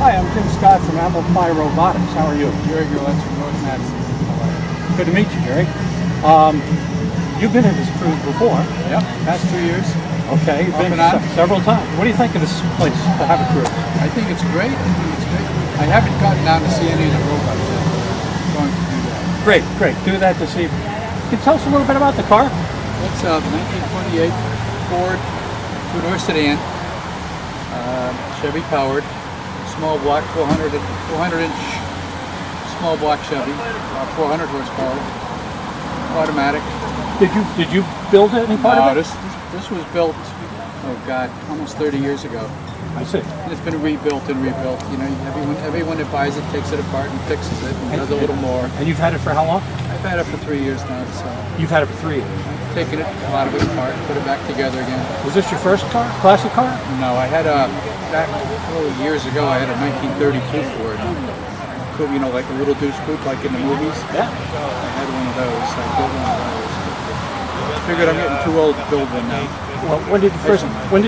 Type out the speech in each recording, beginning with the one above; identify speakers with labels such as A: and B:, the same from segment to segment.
A: Hi, I'm Jim Scott from Robotics. How are you?
B: Jerry Gurlitz from North Madison.
A: Good to meet you, Jerry. You've been in this cruise before.
B: Yep, past 2 years.
A: Okay, you've
B: Off
A: been
B: and on.
A: several times. What do you think of this place to have a cruise?
B: I think it's great. I haven't gotten down to see any of the robots yet. I'm going to do that.
A: Great. Do that this evening. Can you tell us a little bit about the car?
B: It's a 1928 Ford two-door sedan, Chevy powered, small block, 400-inch small block Chevy, 400 horsepower, automatic.
A: Did you build any part of it?
B: This was built, oh God, almost 30 years ago.
A: I see.
B: And it's been rebuilt and rebuilt. You know, everyone that buys it takes it apart and fixes it and does a little more.
A: And you've had it for how long?
B: I've had it for 3 years now, so
A: You've had it for 3 years.
B: I've taken it, a lot of it apart, put it back together again.
A: Was this your first car? Classic car?
B: No, I had back years ago, I had a 1932 Ford. Coupe, you know, like a little deuce coupe like in the movies.
A: Yeah.
B: I had one of those. I built one of those. I figured I'm getting too old to build one now.
A: Well, when did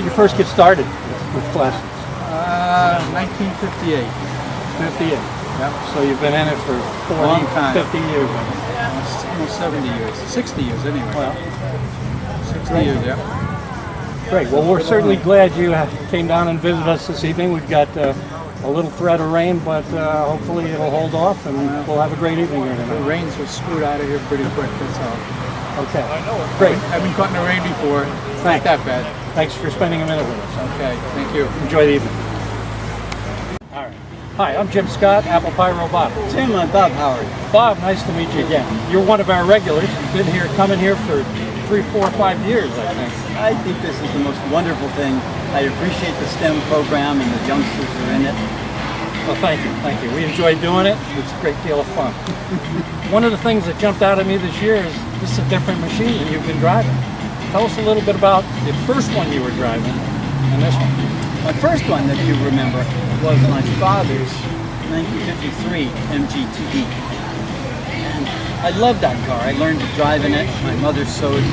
A: you first get started with classics?
B: 1958.
A: 58.
B: Yep.
A: So you've been in it for 40,
B: Long time.
A: 50 years.
B: Almost 70 years. 60 years anyway.
A: Well,
B: 60 years, yeah.
A: great. Well, we're certainly glad you came down and visited us this evening. We've got a little threat of rain, but hopefully it'll hold off and we'll have a great evening here
B: The
A: tonight.
B: rains will scoot out of here pretty quick, that's all.
A: Okay. Great.
B: I've been caught in the rain before. It's not that bad.
A: Thanks for spending a minute with us.
B: Okay, thank you.
A: Enjoy the evening. All right. Hi, I'm Jim Scott, Robotics.
C: Tim, I'm Bob Howard.
A: Bob, nice to meet you again. You're one of our regulars. You've been coming here for 3, 4, 5 years, I think.
C: I think this is the most wonderful thing. I appreciate the STEM program and the youngsters who are in it.
A: Well, thank you. We enjoy doing it. It's a great deal of fun. One of the things that jumped out at me this year is this is a different machine than you've been driving. Tell us a little bit about the first one you were driving and this one.
C: My first one that you remember was my father's 1953 MG2E. And I loved that car. I learned to drive in it. My mother sewed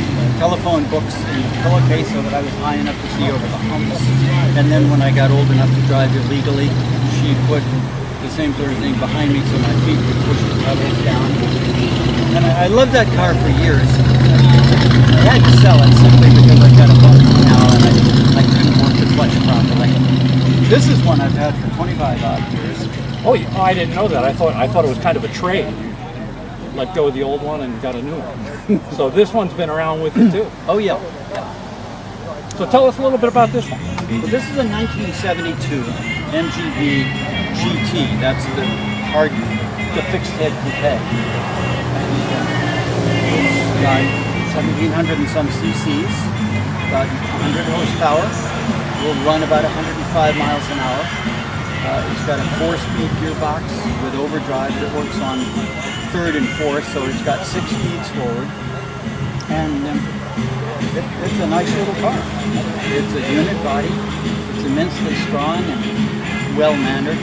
C: telephone books in the pillowcase so that I was high enough to see over the humps. And then when I got old enough to drive illegally, she put the same sort of thing behind me so my feet would push the pedals down. And I loved that car for years. I had to sell it simply because I've got a bump now and I couldn't work the clutch properly. This is one I've had for 25 odd years.
A: Oh, I didn't know that. I thought it was kind of a trade. You let go of the old one and got a new one. So this one's been around with you too.
C: Oh yeah.
A: So tell us a little bit about this one.
C: Well, this is a 1972 MGB GT. That's the fixed head coupe. It's got 1,700 and some cc's, about 100 horsepower. Will run about 105 miles an hour. It's got a 4-speed gearbox with overdrive that works on 3rd and 4th, so it's got 6 speeds forward. And it's a nice little car. It's a unit body. It's immensely strong and well-mannered.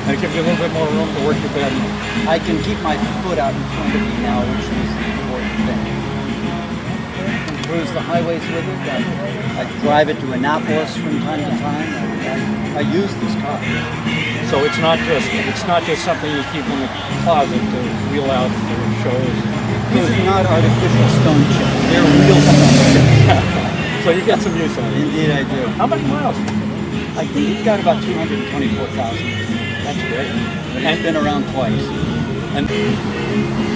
A: It gives you a little bit more room to work your bed.
C: I can keep my foot out in front of me now, which is the important thing. I can cruise the highways with it. I drive it to Annapolis from time to time. I use this car.
A: So it's not just something you keep in the closet to wheel out for shows.
C: These are not artificial stone chips. They're real stone chips.
A: So you get some use out of it.
C: Indeed I do.
A: How many miles?
C: I think it's got about 224,000.
A: That's great.
C: But it's been around twice.
A: And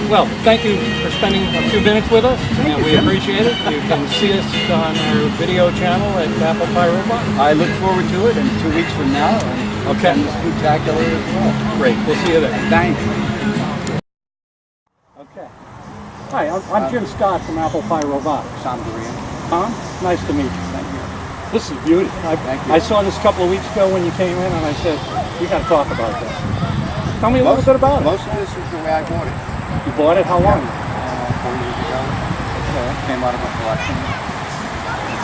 A: well, thank you for spending a few minutes with us. And we appreciate it. You can see us on our video channel at Robot.
C: I look forward to it, and 2 weeks from now,
A: Okay.
C: and spectacular as well.
A: Great. We'll see you there.
C: Thanks.
A: Okay. Hi, I'm Jim Scott from Robotics.
C: Tom Korean.
A: Tom, nice to meet you.
C: Thank you.
A: This is beautiful.
C: Thank you.
A: I saw this a couple of weeks ago when you came in, and I said, we got to talk about this. Tell me a little bit about it.
D: Most of this is the way I bought it.
A: You bought it how long?
D: 4 years ago.
A: Okay.
D: Came out of a collection.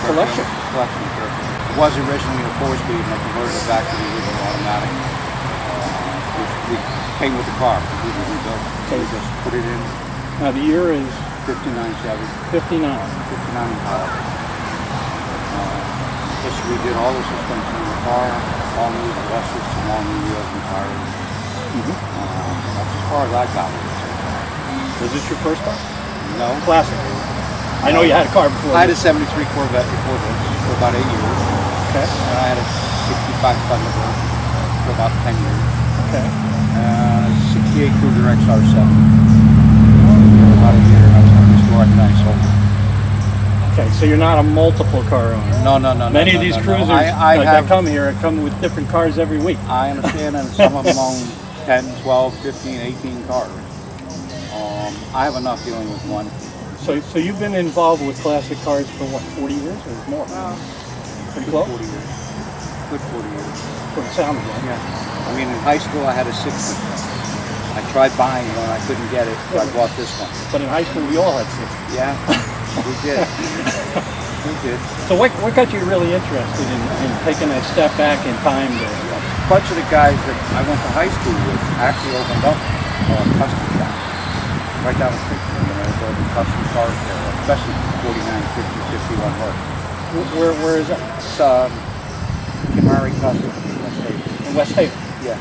A: Collection?
D: Collection. It was originally a 4-speed and I converted it back to the original automatic. We came with the car. We rebuilt it. So we just put it in.
A: Now the year is
D: 59 Chevy.
A: 59.
D: 59 Impala. Just redid all the suspension in the car. all new clutches, some all new wheels and tires. That's as far as I got with it so far.
E: Was this your first car?
D: No.
E: Classic. I know you had a car before.
D: I had a 73 Corvette before this for about 8 years.
E: Okay.
D: And I had a 65 Thunderbird for about 10 years.
E: Okay.
D: 68 Cougar XR7 for about a year. I was going to restore it and I sold it.
E: Okay, so you're not a multiple car owner.
D: No.
E: Many of these cruisers that come here come with different cars every week.
D: I understand, and some of them own 10, 12, 15, 18 cars. I have enough dealing with one.
E: So you've been involved with classic cars for what, 40 years or more? Pretty close?
D: 40 years. Good 40 years.
E: From the sound of it.
D: Yeah. I mean, in high school I had a 60. I tried buying one, I couldn't get it, so I bought this one.
E: But in high school we all had 60.
D: Yeah, we did. We did.
E: So what got you really interested in taking that step back in time to...
D: A bunch of the guys that I went to high school with actually opened up a custom shop right down the street from me. They're building custom cars there, especially 49, 50, 51 work.
E: Where is that?
D: It's Kimari Custom in West Haven.
E: In West Haven.
D: Yeah.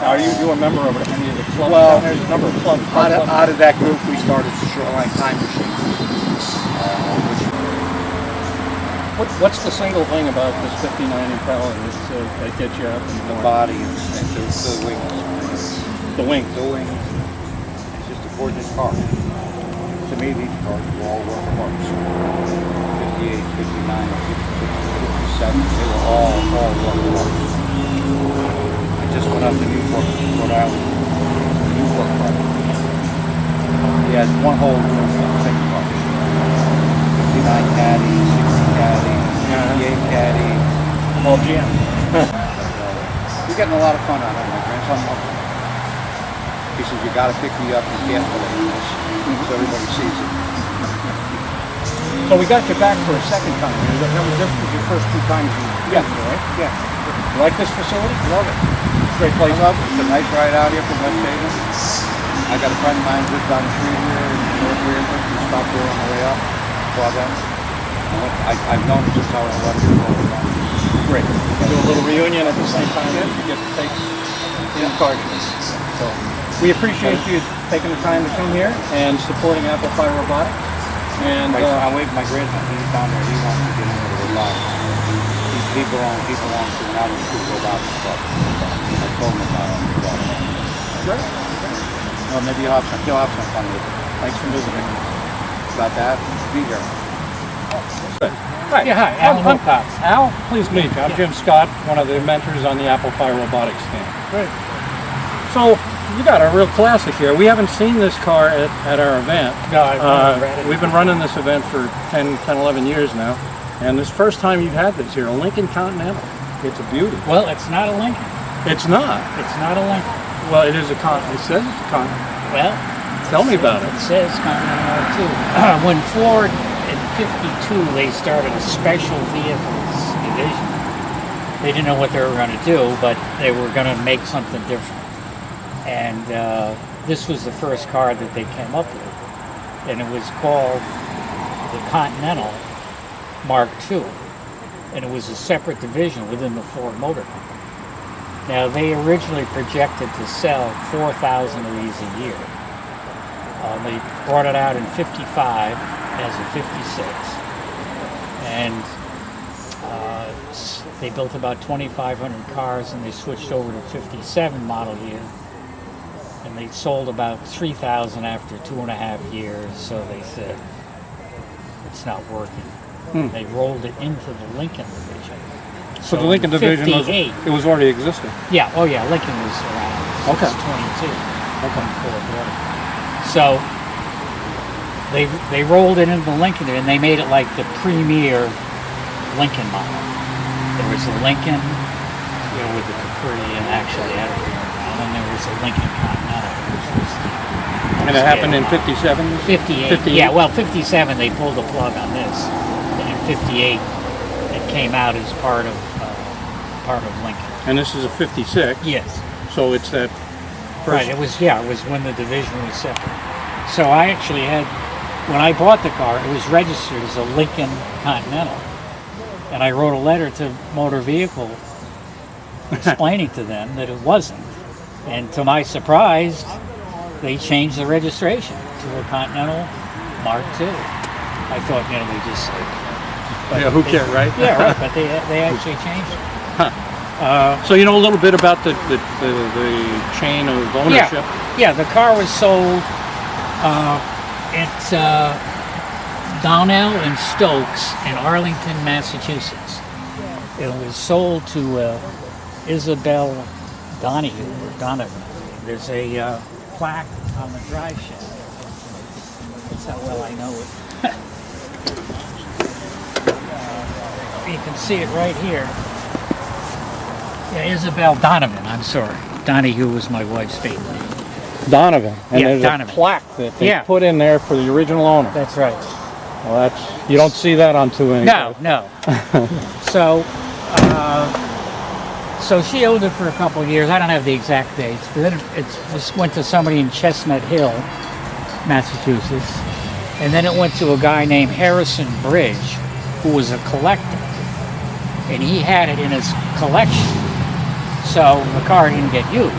E: Are you a member of any of the clubs
D: Well,
E: down there? There's a number of clubs.
D: Out of that group, we started Shoreline Time Machines.
E: What's the single thing about this 59 Impala that gets you up in the
D: The
E: morning?
D: body and the wings.
E: The wings.
D: The wings. It's just a gorgeous car. To me, these cars were all work of art. 58, 59, 56, 57, they were all work of art. I just went up to Newport, Rhode Island, Newport Park. He has one whole room of six cars. 59 Caddy, 60 Caddy, 58 Caddy.
E: All GM.
D: We're getting a lot of fun out of it. My grandson loves it. He says, you gotta pick me up and get me this. So everybody sees it.
E: So we got you back for a second time. This was your first two times you
D: Yeah.
E: right?
D: Yeah.
E: You like this facility?
D: Love it.
E: Great place.
D: I love it. It's a nice ride out here from West Haven. I got a friend of mine who lives down the street here in North Weirton. We stopped there on the way up. Saw them. I've known him since I was 11 years old.
E: Great. Do a little reunion at the same time. You get to take in the car show. So we appreciate you taking the time to come here and supporting Apple Pie Robotics. And
D: I'm waiting for my grandson. He's down there. He wants to get into the robotics. He belongs to an out of school robotics club. I told him about it.
E: great.
D: Well, maybe he'll have some fun with it. Thanks for visiting. About that, be here.
A: Hi.
E: Yeah, hi.
A: Al, pleased to meet you. I'm Jim Scott, one of the mentors on the Apple Pie Robotics team.
E: Great.
A: So, you got a real classic here. We haven't seen this car at our event.
E: No, I've read it.
A: We've been running this event for 10, 11 years now. And this first time you've had this here, a Lincoln Continental. It's a beauty.
F: Well, it's not a Lincoln.
A: It's not.
F: It's not a Lincoln.
A: Well, it is a Continental. It says it's a Continental.
F: Well,
A: Tell me about it.
F: It says Continental too. When Ford in '52 they started a special vehicles division. They didn't know what they were going to do, but they were going to make something different. And this was the first car that they came up with, and it was called the Continental Mark II, and it was a separate division within the Ford Motor Company. Now, they originally projected to sell 4,000 of these a year. They brought it out in '55 as a '56, and they built about 2,500 cars, and they switched over to '57 model year, and they sold about 3,000 after 2.5 years, so they said, it's not working. They rolled it into the Lincoln division.
A: So the Lincoln division was,
F: 58.
A: it was already existing.
F: Yeah, oh yeah, Lincoln was around
A: Okay.
F: 22. Okay. Ford bought it. So they rolled it into the Lincoln and they made it like the premier Lincoln model. There was the Lincoln, with the Capri and actually had a rear model, and there was the Lincoln Continental, which was the
A: And it happened in '57?
F: 58. Yeah, well, '57 they pulled the plug on this, and in '58 it came out as part of Lincoln.
A: And this is a '56.
F: Yes.
A: So it's that first.
F: Right. It was when the division was separate. So I actually had, when I bought the car, it was registered as a Lincoln Continental, And I wrote a letter to Motor Vehicle explaining to them that it wasn't. And to my surprise, they changed the registration to a Continental Mark II. I thought, you know, they just... but
E: Yeah, who
F: they-
E: cares, right?
F: Yeah, right, but they actually changed it.
E: So you know a little bit about the chain of ownership?
F: Yeah, the car was sold at Donnell and Stokes in Arlington, Massachusetts. It was sold to Isabel Donahue or Donovan. There's a plaque on the drive shaft. That's how well I know it. You can see it right here. Yeah, Isabel Donovan, I'm sorry. Donahue was my wife's maiden name.
E: Donovan. And
F: Yeah,
E: there's
F: Donovan.
E: a plaque that they
F: Yeah.
E: put in there for the original owner.
F: That's right.
E: Well, that's, you don't see that on too many cars.
F: No. So, so she owned it for a couple of years. I don't have the exact dates, but then it just went to somebody in Chestnut Hill, Massachusetts, and then it went to a guy named Harrison Bridge, who was a collector, and he had it in his collection. So the car didn't get used.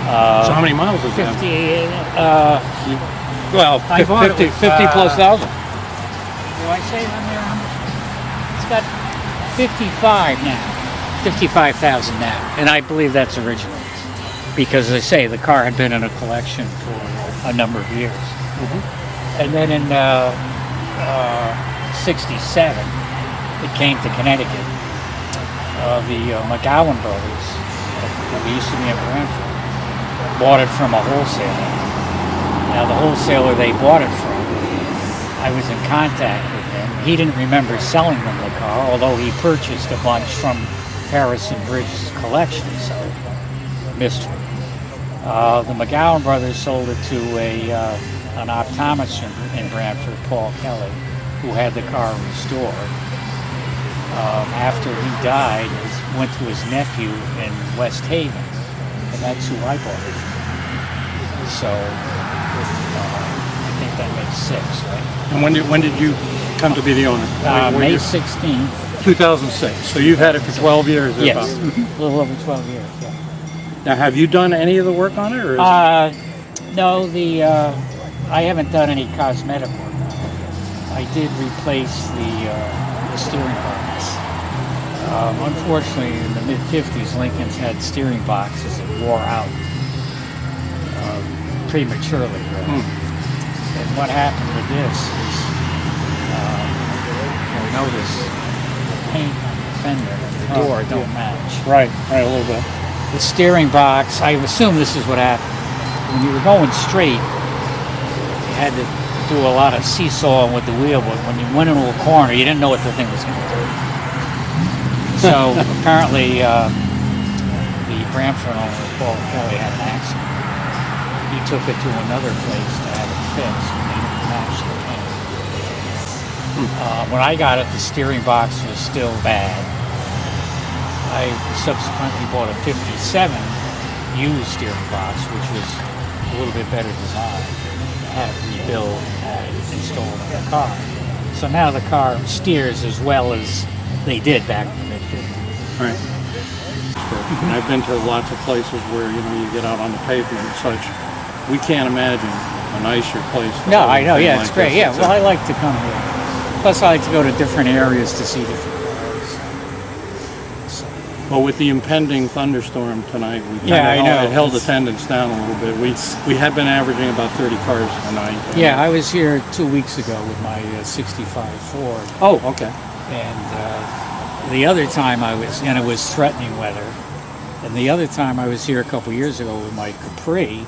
E: So how many miles is
F: 50.
E: that? Well,
F: I bought it
E: 50,
F: with,
E: 50 plus thousand.
F: Do I say on there how much? It's got 55 now, 55,000 now, and I believe that's original, because as I say, the car had been in a collection for a number of years. And then in '67, it came to Connecticut. The McGowan brothers, we used to be in Brantford, bought it from a wholesaler. Now the wholesaler they bought it from, I was in contact with him. He didn't remember selling them the car, although he purchased a bunch from Harrison Bridge's collection, so mystery. The McGowan brothers sold it to an optometrist in Brantford, Paul Kelly, who had the car restored. After he died, went to his nephew in West Haven, and that's who I bought it from. So I think that makes 6, right?
E: And when did you come to be the owner? What
F: May
E: year?
F: 16th.
E: 2006. So you've had it for 12 years.
F: Yes,
E: about.
F: a little over 12 years. Yeah.
E: Now, have you done any of the work on it, or is
F: No, I haven't done any cosmetic work on it. I did replace the steering box. Unfortunately, in the mid-50s, Lincolns had steering boxes that wore out prematurely. Really. And what happened with this is, you notice the paint on the fender and the door don't match.
E: right, a little bit.
F: The steering box, I assume this is what happened. When you were going straight, you had to do a lot of seesawing with the wheel, but when you went into a corner, you didn't know what the thing was going to do. So apparently, the Brantford owner, Paul Kelly, had an accident. He took it to another place to have it fixed, and they didn't match the paint. When I got it, the steering box was still bad. I subsequently bought a 57 used steering box, which was a little bit better design. Had it rebuilt, had it installed in the car. So now the car steers as well as they did back in the mid-50s.
E: Right. And I've been to lots of places where, you know, you get out on the pavement and such. We can't imagine a nicer place. to
F: No,
E: hold
F: I
E: a
F: know,
E: thing
F: yeah,
E: like
F: it's great.
E: this.
F: Yeah,
E: It's
F: well,
E: a-
F: I like to come here. Plus, I like to go to different areas to see different cars.
E: Well, with the impending thunderstorm tonight, we
F: Yeah, I know.
E: it held attendance down a little bit. We had been averaging about 30 cars a night.
F: Yeah, I was here 2 weeks ago with my 65 Ford.
E: Oh, okay.
F: And the other time I was, and it was threatening weather. And the other time I was here a couple years ago with my Capri,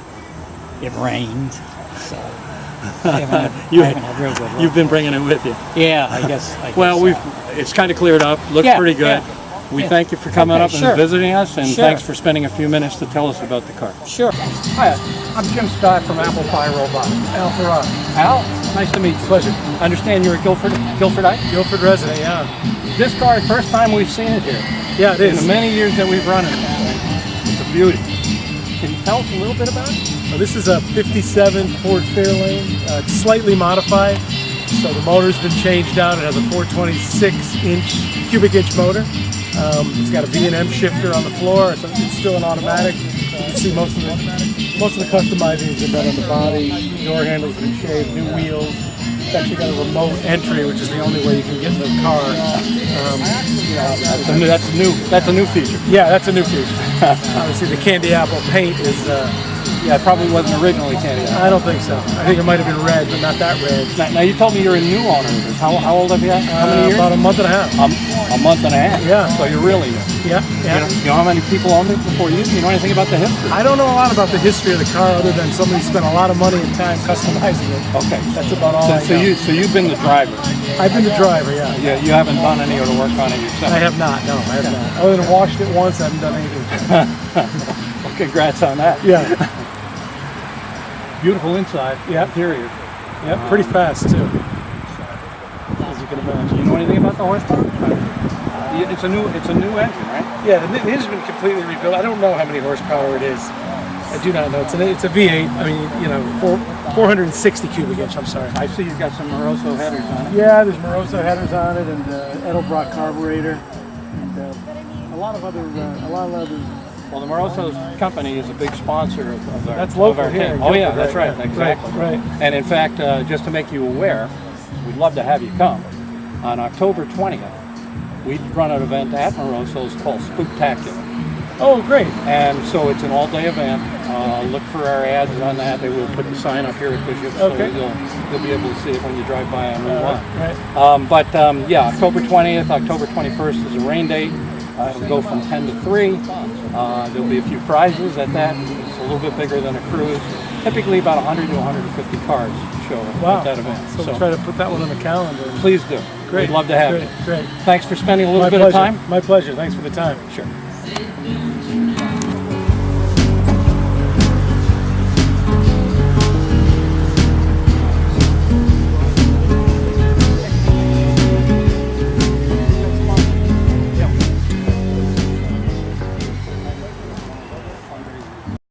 F: it rained. So I haven't had real good luck.
E: You've been bringing it with you.
F: Yeah, I guess.
E: Well,
F: so.
E: it's kind of cleared up. Looks
F: Yeah,
E: pretty good.
F: yeah.
E: We
F: Yeah.
E: thank you for coming
F: Okay,
E: up
F: sure.
E: and visiting us, and
F: Sure.
E: thanks for spending a few minutes to tell us about the car.
F: Sure.
A: Hi, I'm Jim Scott from Apple Pie Robotics.
B: Al Farad,
A: Al, nice to meet you.
B: pleasure.
A: I understand you're a Guilfordite?
B: Guilford resident, yeah.
A: This car, first time we've seen it here.
B: Yeah, it
A: In
B: is.
A: the many years that we've run it. It's a beauty. Can you tell us a little bit about it?
B: This is a 57 Ford Fairlane. It's slightly modified.
G: So the motor's been changed out. It has a 426 cubic inch motor. It's got a V&M shifter on the floor. It's still an automatic. You can see most of the customizing has been done on the body. Door handles have been shaved, new wheels. It's actually got a remote entry, which is the only way you can get in the car.
E: That's a new feature.
G: Yeah, that's a new feature. Obviously, the candy apple paint is.
E: Yeah, it probably wasn't originally candy apple.
G: I don't think so. I think it might have been red, but not that red.
E: Now you told me you're a new owner of this. How old have you? How many years?
G: About a month and a half.
E: A month and a half.
G: Yeah.
E: So you're really new.
G: Yeah.
E: You know how many people owned it before you? You know anything about the history?
G: I don't know a lot about the history of the car other than somebody spent a lot of money and time customizing it.
E: Okay.
G: That's about all I know.
E: So you've been the driver.
G: I've been the driver, yeah.
E: Yeah. You haven't done any of the work on it yourself.
G: I have not, no, I have not. Other than washed it once, I haven't done anything.
E: Well, congrats on that.
G: Yeah.
E: Beautiful inside.
G: Yeah.
E: Interior.
G: Yeah, pretty fast too. As you can imagine.
E: You know anything about the horsepower? It's a new engine, right?
G: Yeah, the engine's been completely rebuilt. I don't know how many horsepower it is. I do not know. It's a V8. I mean, 460 cubic inch. I'm sorry.
E: I see you've got some Moroso headers on it.
G: Yeah, there's Moroso headers on it and Edelbrock carburetor and a lot of other.
E: Well, the Moroso's company is a big sponsor of our.
G: That's local
E: of our
G: here
E: team.
G: in
E: Oh yeah,
G: Guilford,
E: that's right.
G: right,
E: Exactly.
G: right.
E: And in fact, just to make you aware, we'd love to have you come on October 20th. We run an event at Moroso's called Spooktacular.
G: Oh, great.
E: And so it's an all-day event. Look for our ads on that. They will put the sign up here at Bishop, so
G: Okay.
E: you'll be able to see it when you drive by on Route 1.
G: Right.
E: Yeah, October 20th, October 21st is a rain date. It'll go from 10 to 3. There'll be a few prizes at that. It's a little bit bigger than a cruise. Typically about 100 to 150 cars show up
G: Wow.
E: at that event.
G: So we'll try to put that one on the calendar.
E: Please do.
G: Great.
E: We'd love to have you.
G: Great.
E: Thanks for spending a little
G: My
E: bit
G: pleasure.
E: of time.
G: My pleasure. Thanks for the time.
E: Sure.